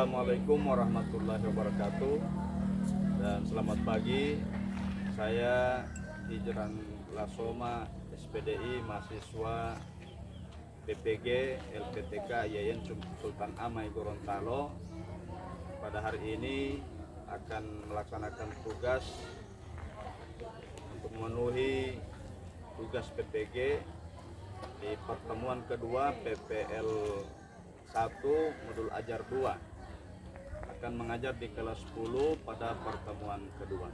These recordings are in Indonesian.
Assalamualaikum warahmatullahi wabarakatuh. Dan selamat pagi. Saya Hijran Lasoma, SPDI, mahasiswa PPG LPTK Yayan Sultan Amai Gorontalo. Pada hari ini akan melaksanakan tugas untuk memenuhi tugas PPG di pertemuan kedua PPL 1 modul ajar 2, akan mengajar di kelas 10 pada pertemuan kedua.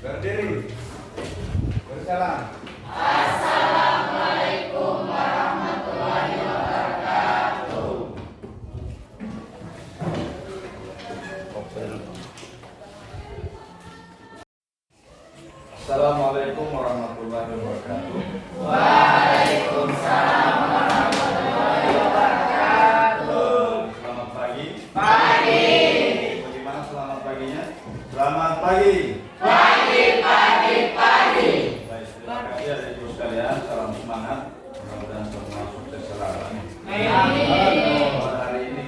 Berdiri, bersalam. Assalamualaikum warahmatullahi wabarakatuh. Assalamualaikum warahmatullahi wabarakatuh. Waalaikumsalam warahmatullahi wabarakatuh. Selamat pagi. Pagi. Bagaimana selamat paginya? Selamat pagi. Pagi. Baik, terima kasih adik-adik sekalian. Salam semangat. Mudah-mudahan semua sukses selalu. Amin. Pada hari ini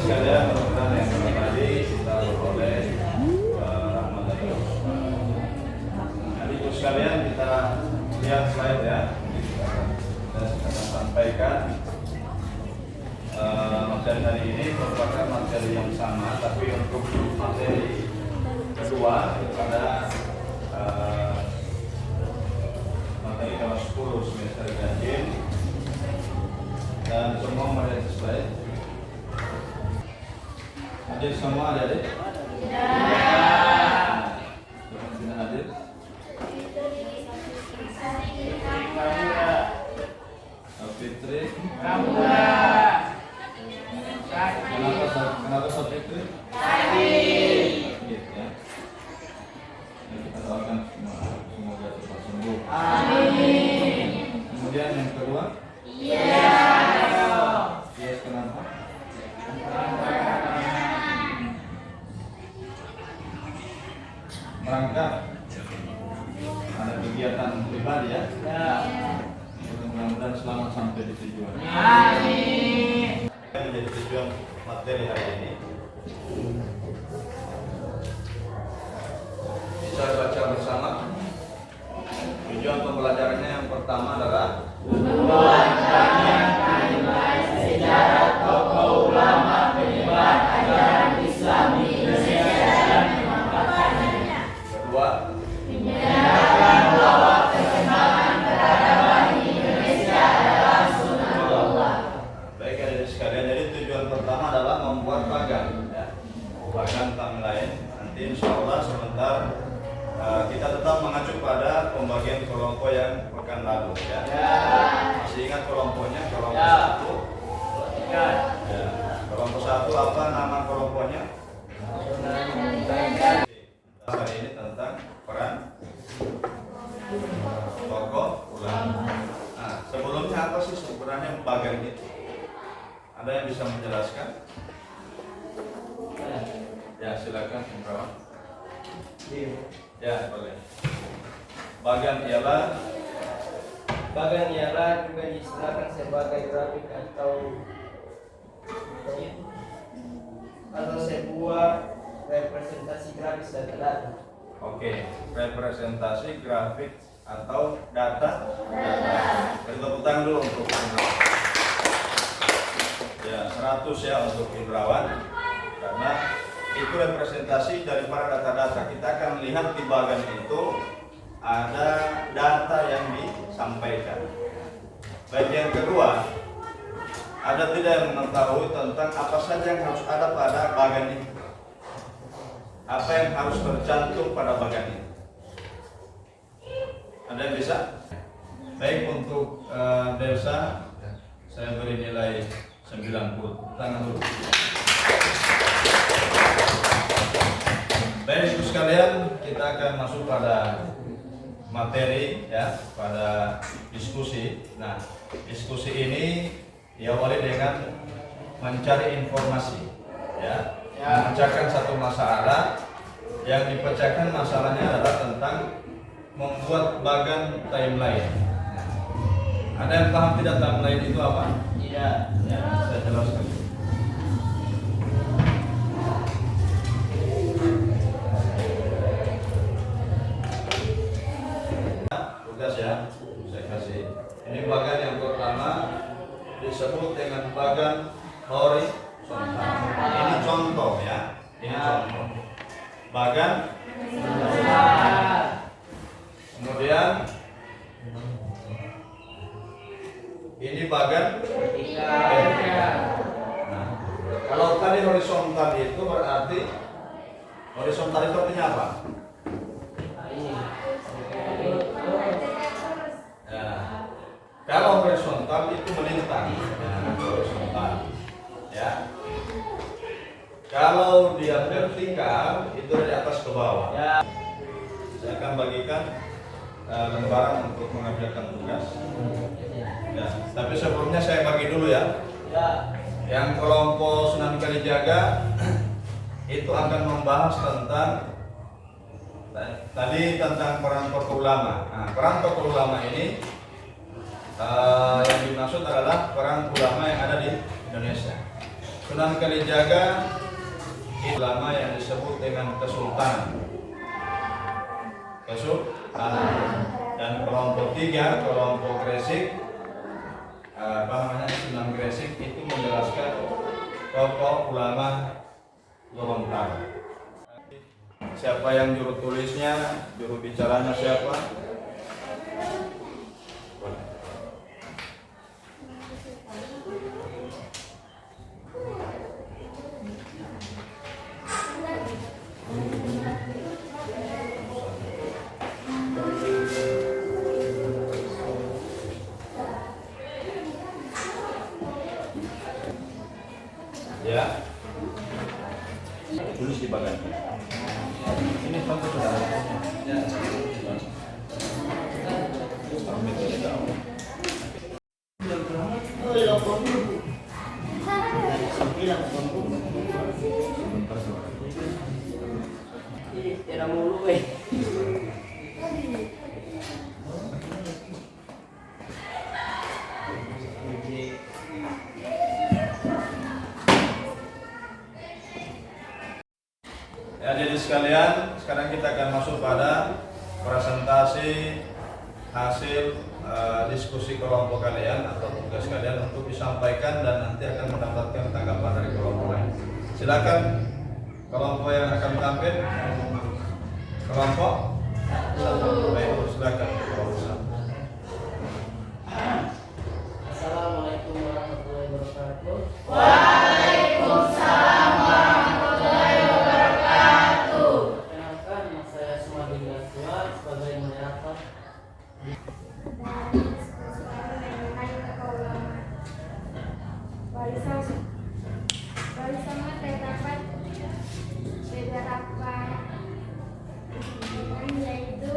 sekalian, mudah-mudahan yang tadi kita beroleh rahmat dari Allah. Adik-adik sekalian, kita lihat slide ya. Dan kita sampaikan materi hari ini merupakan materi yang sama, tapi untuk materi kedua pada materi kelas 10 semester ganjil, dan semua materi slide. Hadir semua ada deh? Ya. Sudah hadir? Fitri. Kenapa Fitri? Tadi. Ya. Kita doakan semoga cepat sembuh. Amin. Kemudian yang kedua? Iya. Yes, kenapa? Merangkap ada kegiatan pribadi ya. Mudah-mudahan selamat sampai di tujuan. Amin. Menjadi tujuan materi hari ini. Bisa baca bersama. Tujuan pembelajarannya yang pertama adalah sejarah tokoh ulama penyebar ajaran Islam di Indonesia dan memanfaatkannya. Kedua, menyatakan bahwa perkembangan peradaban di Indonesia adalah sunnatullah. Baik adik sekalian, jadi tujuan pertama adalah membuat bagan, ya. Bagan tak lain. Nanti insya Allah sebentar kita tetap mengacu pada pembagian kelompok yang pekan lalu, ya. Masih ingat kelompoknya? Kelompok satu. Ya. Kelompok satu apa nama kelompoknya? Hari ini tentang peran tokoh ulama. Nah, sebelumnya apa sih sebenarnya bagan itu? Ada yang bisa menjelaskan? Ya, silakan, Imran. Ya, boleh. Bagan ialah juga diistilahkan sebagai grafik atau sebuah representasi grafis data. Oke, representasi grafik atau data. 100 ya untuk Indrawan, karena itu representasi dari para data-data. Kita akan lihat di bagian itu ada data yang disampaikan. Bagian kedua, ada tidak yang mengetahui tentang apa saja yang harus ada pada bagian ini, apa yang harus tercantum pada bagian ini. Ada yang bisa? Baik, untuk Delsa saya beri nilai 90. Tangan dulu. Baik, ibu sekalian, kita akan masuk pada materi ya, pada diskusi. Nah, diskusi ini diawali dengan mencari informasi ya, memecahkan satu masalah. Yang dipecahkan masalahnya adalah tentang membuat bagan timeline. Ada yang paham tidak timeline itu apa? Tidak. Ya, saya jelaskan. Tugas ya, saya kasih. Ini bagan yang pertama disebut dengan bagan horizontal. Ini contoh ya, ini contoh. Bagan kemudian ini bagan vertikal. Nah, kalau tadi horizontal itu berarti horizontal itu artinya apa? Ya. Kalau horizontal itu melintang, ya, horizontal. Ya. Kalau dia vertikal itu dari atas ke bawah. Ya. Saya akan bagikan lembaran untuk mengerjakan tugas. Ya, tapi sebelumnya saya bagi dulu ya. Ya. Yang kelompok Sunan Kalijaga itu akan membahas tentang tadi tentang peran tokoh ulama. Nah, peran tokoh ulama ini yang dimaksud adalah peran ulama yang ada di Indonesia. Sunan Kalijaga ulama yang disebut dengan kesultanan. Dan kelompok 3, kelompok Gresik, Sunan Gresik itu menjelaskan tokoh ulama Gorontalo. Siapa yang juru tulisnya, juru bicaranya siapa? Ya, tulis di bagian ini contoh saudara. Ya. Tidak mulu Ya, jadi sekalian, sekarang kita akan masuk pada presentasi hasil diskusi kelompok kalian atau tugas kalian untuk disampaikan dan nanti akan mendapatkan tanggapan dari kelompok lain. Silakan kelompok yang akan tampil. Kelompok satu. Baik, silakan kelompok satu. Assalamualaikum warahmatullahi wabarakatuh. Waalaikumsalam warahmatullahi wabarakatuh. Perkenalkan, nama saya Sumadin Gasua sebagai moderator. Warisan terdapat beberapa yaitu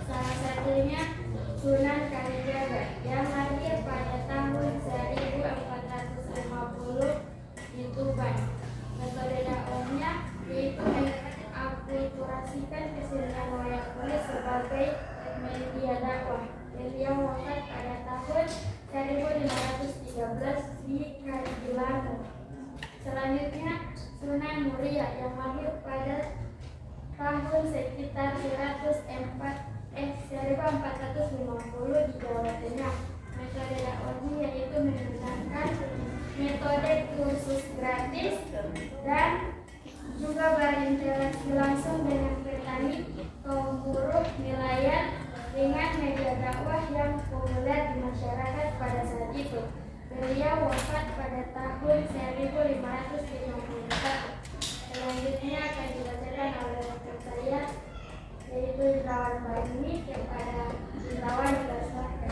salah satunya Sunan Kalijaga yang lahir pada tahun 1450 di Tuban. Metode dakwahnya yaitu mengakulturasikan kesenian wayang kulit sebagai media dakwah. Beliau wafat pada tahun 1513 di Karijelanu. Selanjutnya Sunan Muria yang lahir pada tahun sekitar 1450 di Jawa Tengah. Metode dakwahnya yaitu menggunakan metode Beliau wafat pada tahun 1551. Selanjutnya akan dibacakan oleh rekan saya, yaitu Indrawan Bani kepada Indrawan dipersilakan.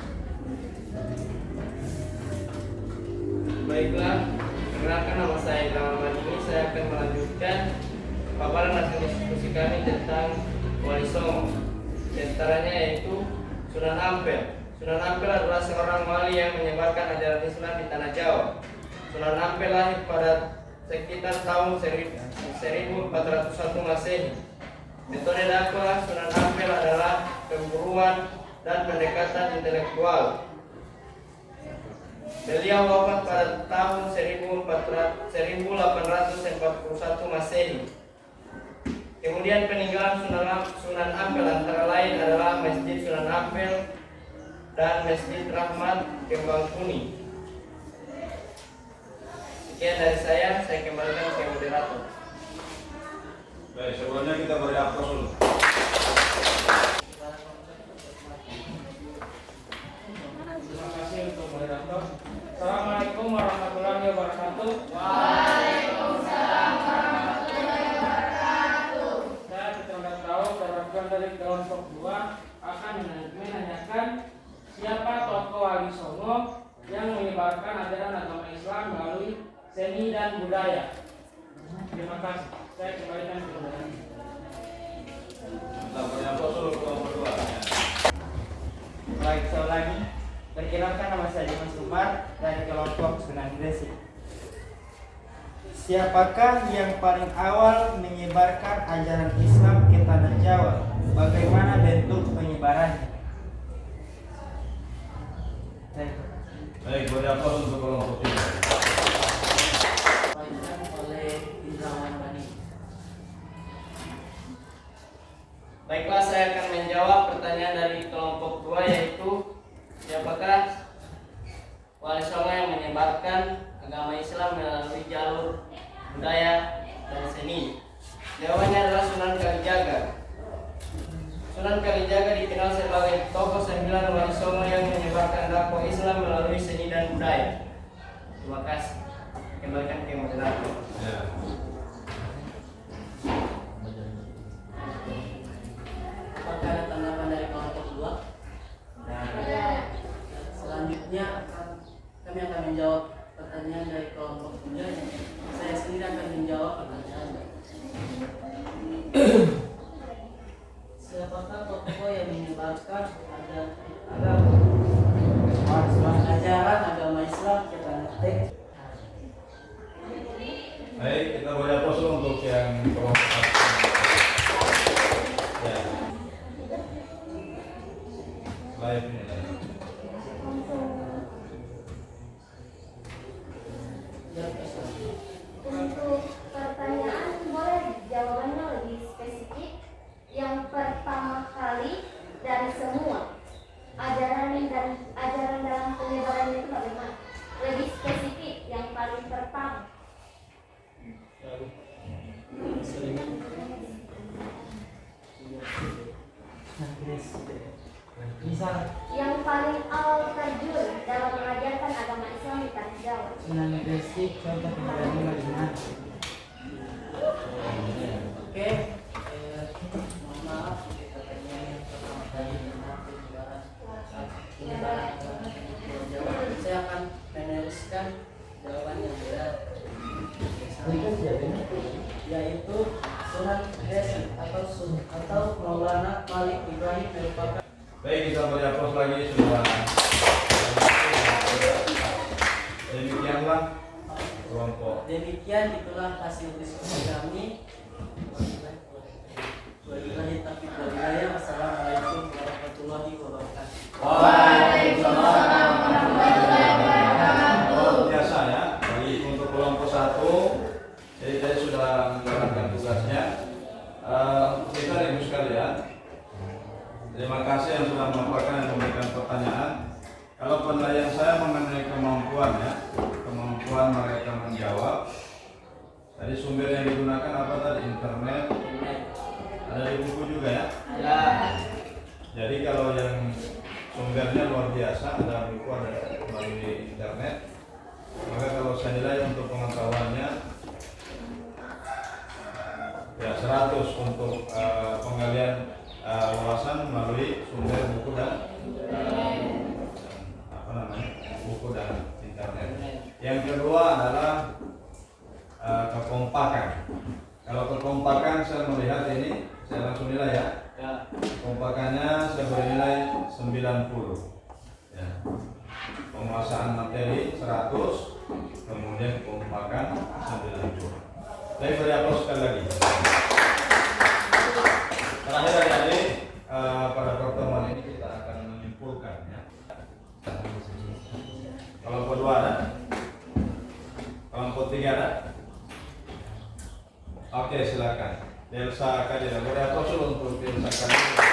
Baiklah, perkenalkan nama saya Indrawan Bani. Saya akan melanjutkan paparan hasil diskusi kami tentang Wali Songo. Di antaranya yaitu Sunan Ampel. Sunan Ampel adalah seorang wali yang menyebarkan ajaran Islam di tanah Jawa. Sunan Ampel lahir pada sekitar tahun 1401 Masehi. Metode dakwah Sunan Ampel adalah pemburuan dan pendekatan intelektual. Beliau wafat pada tahun 1841 Masehi. Kemudian peninggalan Sunan Ampel antara lain adalah Masjid Sunan Ampel dan Masjid Rahmat Kembang Kuning. Sekian dari saya kembalikan ke moderator. Baik, sebelumnya kita beri aplaus dulu. Terima kasih untuk moderator. Assalamualaikum warahmatullahi wabarakatuh. Waalaikumsalam warahmatullahi wabarakatuh. Saya Citra Tahu, perwakilan dari kelompok 2 akan menanyakan siapa tokoh Wali Songo yang menyebarkan ajaran agama Islam melalui seni dan budaya. Terima kasih. Saya kembalikan ke moderator. Kita beri aplaus dulu ke nomor 2. Baik, saya ulangi. Perkenalkan, nama saya Dimas Umar dari kelompok Sunan Gresik. Siapakah yang paling awal menyebarkan ajaran Islam ke tanah Jawa? Bagaimana bentuk penyebarannya? Baik, beri aplaus untuk kelompok 3. Disampaikan oleh Indrawan Bani. Baiklah, saya akan menjawab pertanyaan dari kelompok 2, yaitu siapakah Wali Songo yang menyebarkan agama Islam melalui jalur budaya dan seni? Jawabannya adalah Sunan Kalijaga. Sunan Kalijaga dikenal sebagai tokoh 9 Wali Songo yang menyebarkan dakwah Islam melalui seni dan budaya. Terima kasih. Kembalikan ke moderator. Ya. Apakah ada tanggapan dari kelompok 2? Selanjutnya kami akan menjawab pertanyaan dari kelompok 3. Saya sendiri akan menjawab pertanyaan. Siapakah tokoh yang menyebarkan ajaran agama Islam ke tanah Jawa? Baik, kita beri aplaus dulu untuk yang kelompok 1. Ya. Live ini live. Untuk pertanyaan, boleh jawabannya lebih spesifik? Yang pertama kali dari semua ajaran dalam penyebaran itu bagaimana? Lebih spesifik, yang paling pertama. Yang paling awal terjun dalam mengajarkan agama Islam di tanah Jawa. Sunan Gresik, contoh penyebarannya bagaimana? Oke, mohon maaf pertanyaan yang pertama tadi tentang penyebaran Jawa. Saya akan meneruskan jawaban yang benar, yaitu Sunan Gresik atau Maulana Malik Ibrahim merupakan. Baik, kita beri aplaus lagi sudah. Demikianlah kelompok. Demikian itulah hasil diskusi kami. Wabillahi taufiq wal hidayah. Wassalamualaikum warahmatullahi wabarakatuh. Waalaikumsalam warahmatullahi wabarakatuh. Biasa ya, bagi untuk kelompok 1. Jadi saya sudah menjalankan tugasnya. Kita ibu sekalian, terima kasih yang sudah melaporkan dan memberikan pertanyaan. Kalau penilaian saya mengenai kemampuan mereka menjawab. Tadi sumber yang digunakan apa tadi? Internet. Ada di buku juga ya? Ya. Jadi kalau yang sumbernya luar biasa, ada buku, ada melalui internet. Maka kalau saya nilai untuk pengetahuannya ya 100 untuk penggalian wawasan melalui sumber buku dan buku dan internet. Yang kedua adalah kekompakan. Kalau kekompakan saya melihat ini, saya langsung nilai ya. Kekompakannya saya beri nilai 90. Ya. Penguasaan materi 100, kemudian kekompakan 90. Saya beri aplaus sekali lagi. Terakhir adik-adik, pada pertemuan ini kita akan menyimpulkan ya. Kelompok 2 ada? Kelompok 3 ada? Oke, silakan. Delsa Kadira, boleh aplaus dulu untuk Delsa Kadira.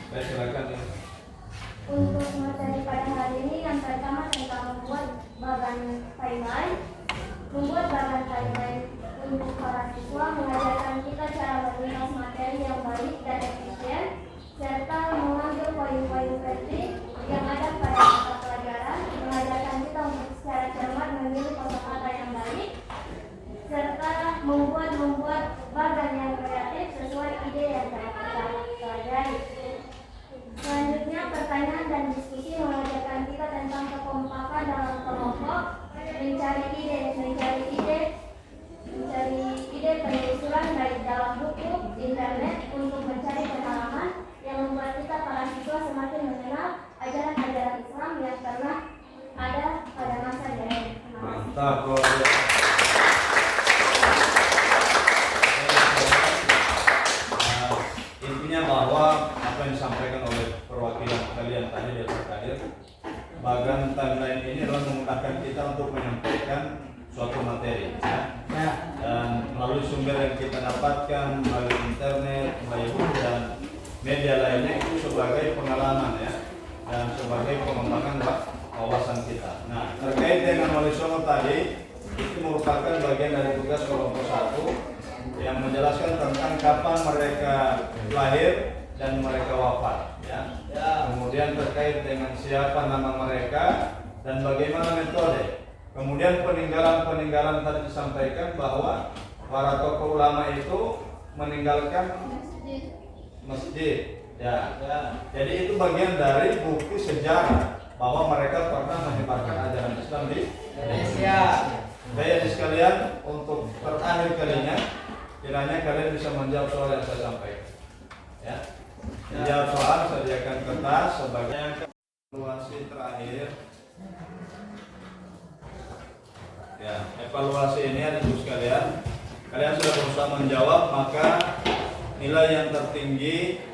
Saya silakan ya. Untuk materi pada hari ini yang pertama tentang membuat bagan timeline. Membuat bagan timeline untuk para siswa mengajarkan kita cara menulis materi yang baik dan efisien, serta mengambil poin-poin penting yang ada pada mata pelajaran, mengajarkan kita untuk secara cermat memilih kosakata yang baik, serta membuat bagan yang kreatif sesuai ide yang kita pelajari. Selanjutnya, pertanyaan dan diskusi mengajarkan kita tentang kekompakan dalam kelompok, mencari ide penelusuran dari dalam buku, internet untuk mencari pengalaman yang membuat kita para siswa semakin mengenal ajaran-ajaran Islam yang pernah ada pada masa jahiliyah. Mantap, luar biasa. Intinya bahwa apa yang disampaikan oleh perwakilan kalian tadi di atas hadir, bagan timeline ini adalah memudahkan kita untuk menyampaikan suatu materi ya. Dan melalui sumber yang kita dapatkan melalui internet, melalui buku dan media lainnya itu sebagai pengalaman ya, dan sebagai pengembangan wawasan kita. Nah, terkait dengan Wali Songo tadi, itu merupakan bagian dari tugas kelompok 1 yang menjelaskan tentang kapan mereka lahir dan mereka wafat ya. Kemudian terkait dengan siapa nama mereka dan bagaimana metode. Kemudian peninggalan tadi disampaikan bahwa para tokoh ulama itu meninggalkan masjid ya. Jadi itu bagian dari bukti sejarah bahwa mereka pernah menyebarkan ajaran Islam di Indonesia. Baik sekalian, untuk terakhir kalinya kiranya kalian bisa menjawab soal yang saya sampaikan ya. Menjawab soal, sediakan kertas sebagai yang evaluasi terakhir ya. Evaluasi ini ada ibu sekalian, kalian sudah berusaha menjawab, maka nilai yang tertinggi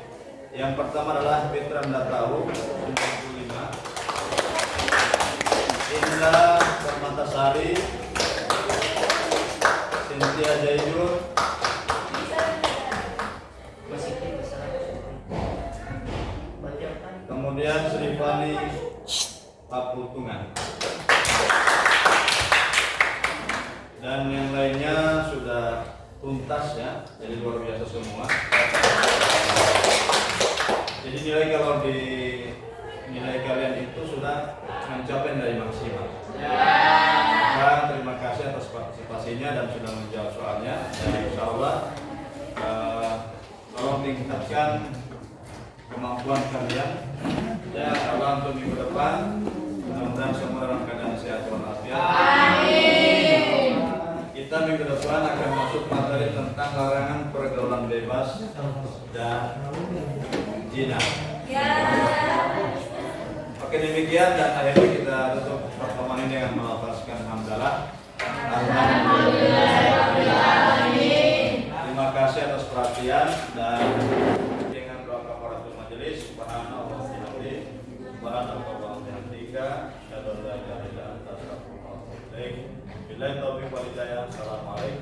yang pertama adalah Fitran Dataru 95, Indra Permatasari, Cynthia Jaijur, kemudian Srifani Paputungan, dan yang lainnya sudah tuntas ya, jadi luar biasa semua. Jadi nilai kalau di nilai kalian itu sudah mencapai dari maksimal. Dan terima kasih atas partisipasinya dan sudah menjawab soalnya. Dan insya Allah tolong tingkatkan kemampuan kalian. Ya, insya Allah untuk minggu depan mudah-mudahan semua dalam keadaan sehat walafiat. Amin. Kita minggu depan akan masuk materi tentang larangan pergaulan bebas dan zina. Oke, demikian dan akhirnya kita tutup pertemuan ini dengan melafazkan hamdalah. Terima kasih atas perhatian dan dengan doa kafaratul majelis. Subhanallah wa bihamdihi, subhanallah wa bihamdihi, asyhadu an la ilaha illa anta, astaghfiruka wa atubu ilaik. Billahi taufiq wal hidayah. Assalamualaikum.